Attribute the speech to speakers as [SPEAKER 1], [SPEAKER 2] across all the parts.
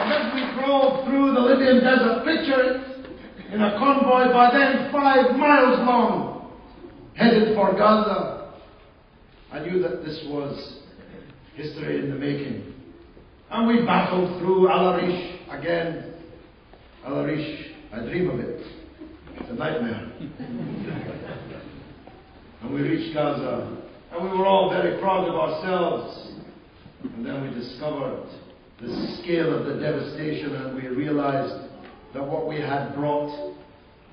[SPEAKER 1] And as we drove through the Libyan desert, picture it, in a convoy by then 5 miles long, headed for Gaza, I knew that this was history in the making. And we battled through Al-Arish again. Al-Arish, I dream of it. It's a nightmare. And we reached Gaza, and we were all very proud of ourselves. And then we discovered the scale of the devastation, and we realized that what we had brought,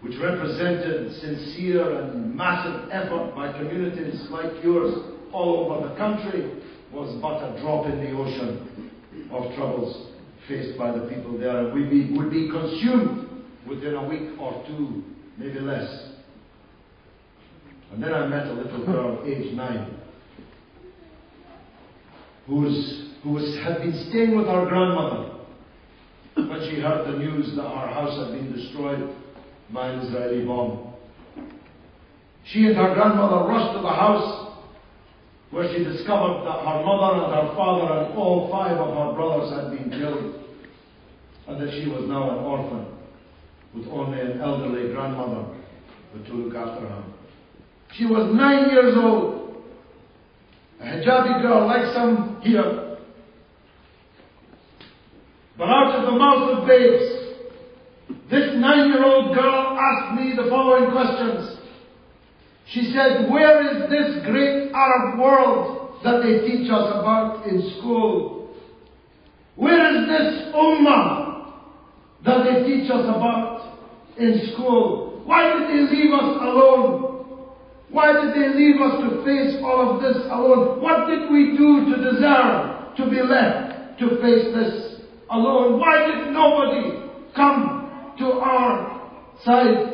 [SPEAKER 1] which represented sincere and massive effort by communities like yours all over the country, was but a drop in the ocean of troubles faced by the people there. And we would be consumed within a week or two, maybe less. And then I met a little girl, aged 9, who had been staying with her grandmother when she heard the news that her house had been destroyed by an Israeli bomb. She and her grandmother rushed to the house, where she discovered that her mother and her father and all 5 of her brothers had been killed, and that she was now an orphan with only an elderly grandmother to look after her. She was 9 years old, a hijabi girl like some here. But out of the mouth of babes, this 9-year-old girl asked me the following questions. She said, where is this great Arab world that they teach us about in school? Where is this ummah that they teach us about in school? Why did they leave us alone? Why did they leave us to face all of this alone? What did we do to deserve to be left to face this alone? Why did nobody come to our side?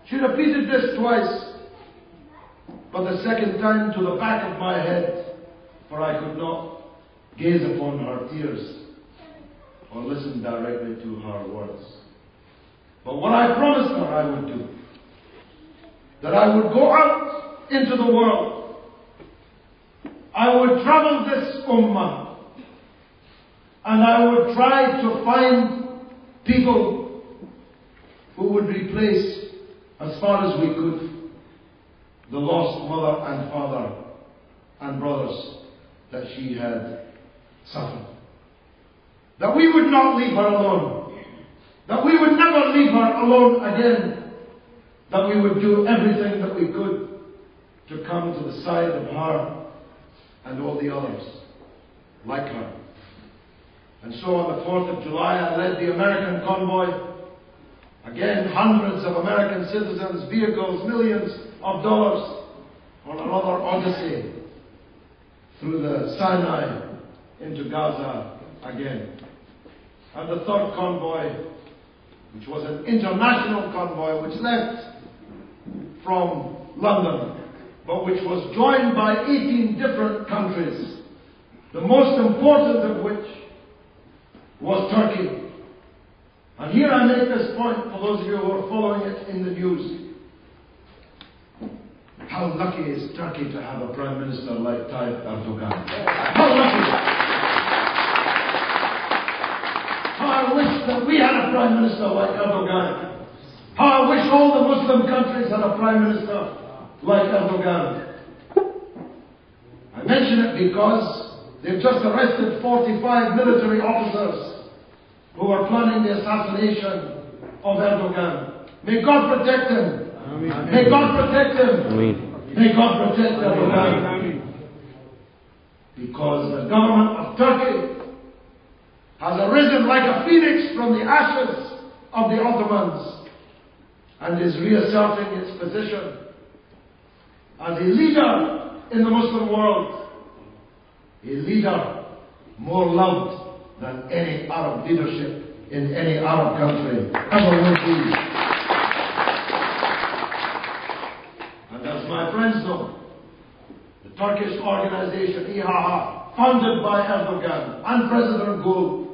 [SPEAKER 1] She repeated this twice, but the second time to the back of my head, for I could not gaze upon her tears or listen directly to her words. But what I promised her I would do, that I would go out into the world, I would travel this ummah, and I would try to find people who would replace, as far as we could, the lost mother and father and brothers that she had suffered. That we would not leave her alone. That we would never leave her alone again. That we would do everything that we could to come to the side of her and all the others like her. And so on the 4th of July, I led the American convoy. Again, hundreds of American citizens, vehicles, millions of dollars on another odyssey through the Sinai into Gaza again. And the 3rd convoy, which was an international convoy, which left from London, but which was joined by 18 different countries, the most important of which was Turkey. And here I make this point for those of you who are following it in the news. How lucky is Turkey to have a Prime Minister like Tayyip Erdogan? How lucky! How I wish that we had a Prime Minister like Erdogan. How I wish all the Muslim countries had a Prime Minister like Erdogan. I mention it because they've just arrested 45 military officers who are planning the assassination of Erdogan. May God protect him. Amen. May God protect him. Amen. May God protect Erdogan. Amen. Because the government of Turkey has arisen like a phoenix from the ashes of the Ottomans and is reasserting its position as a leader in the Muslim world, a leader more loved than any Arab leadership in any Arab country ever will be. And as my friends know, the Turkish organization İHA, founded by Erdogan and President Gül,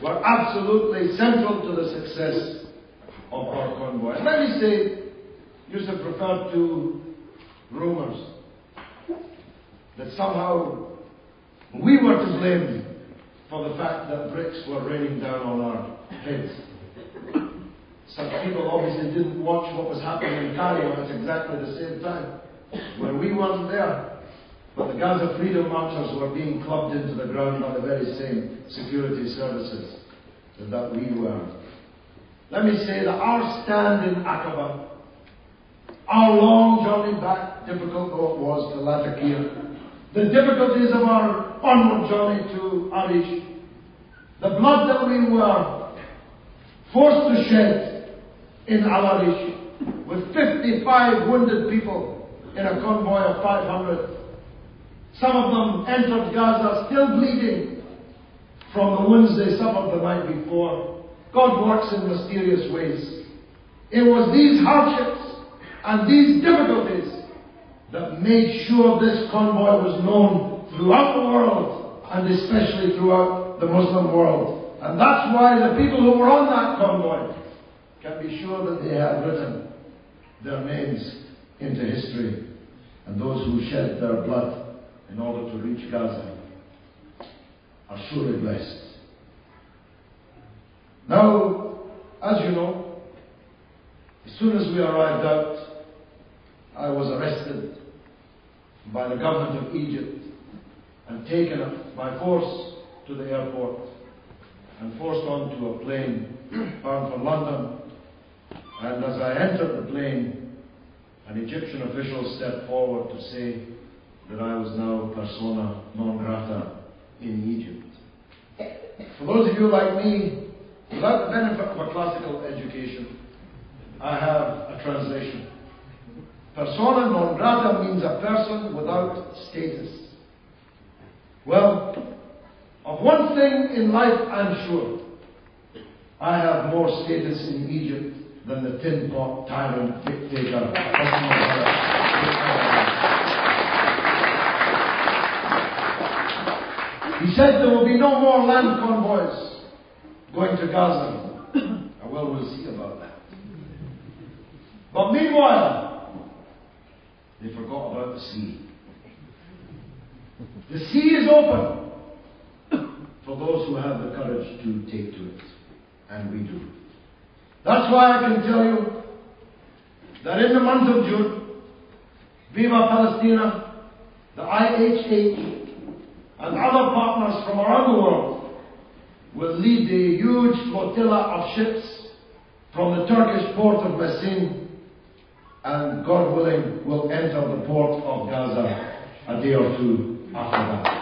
[SPEAKER 1] were absolutely central to the success of our convoy. And let me say, Yusuf referred to rumors that somehow we were to blame for the fact that bricks were raining down on our heads. Some people obviously didn't watch what was happening in Cairo at exactly the same time, where we weren't there. But the Gaza Freedom Marchers were being clubbed into the ground by the very same security services that we were. Let me say that our stand in Aqaba, our long journey back, difficult though it was, to Latakia, the difficulties of our onward journey to Arish, the blood that we were forced to shed in Al-Arish, with 55 wounded people in a convoy of 500. Some of them entered Gaza still bleeding from the wounds they suffered the night before. God works in mysterious ways. It was these hardships and these difficulties that made sure this convoy was known throughout the world, and especially throughout the Muslim world. And that's why the people who were on that convoy can be sure that they have written their names into history, and those who shed their blood in order to reach Gaza are surely blessed. Now, as you know, as soon as we arrived out, I was arrested by the government of Egypt and taken by force to the airport and forced onto a plane bound for London. And as I entered the plane, an Egyptian official stepped forward to say that I was now persona non grata in Egypt. For those of you like me, without the benefit of a classical education, I have a translation. Persona non grata means a person without status. Well, of one thing in life I'm sure. I have more status in Egypt than the tin pot tyrant dictator. He said there will be no more land convoys going to Gaza. Well, we'll see about that. But meanwhile, they forgot about the sea. The sea is open for those who have the courage to take to it. And we do. That's why I can tell you that in the month of June, Viva Palestina, the IHH, and other partners from around the world will lead the huge flotilla of ships from the Turkish port of Messine, and God willing will enter the port of Gaza a day or two after that.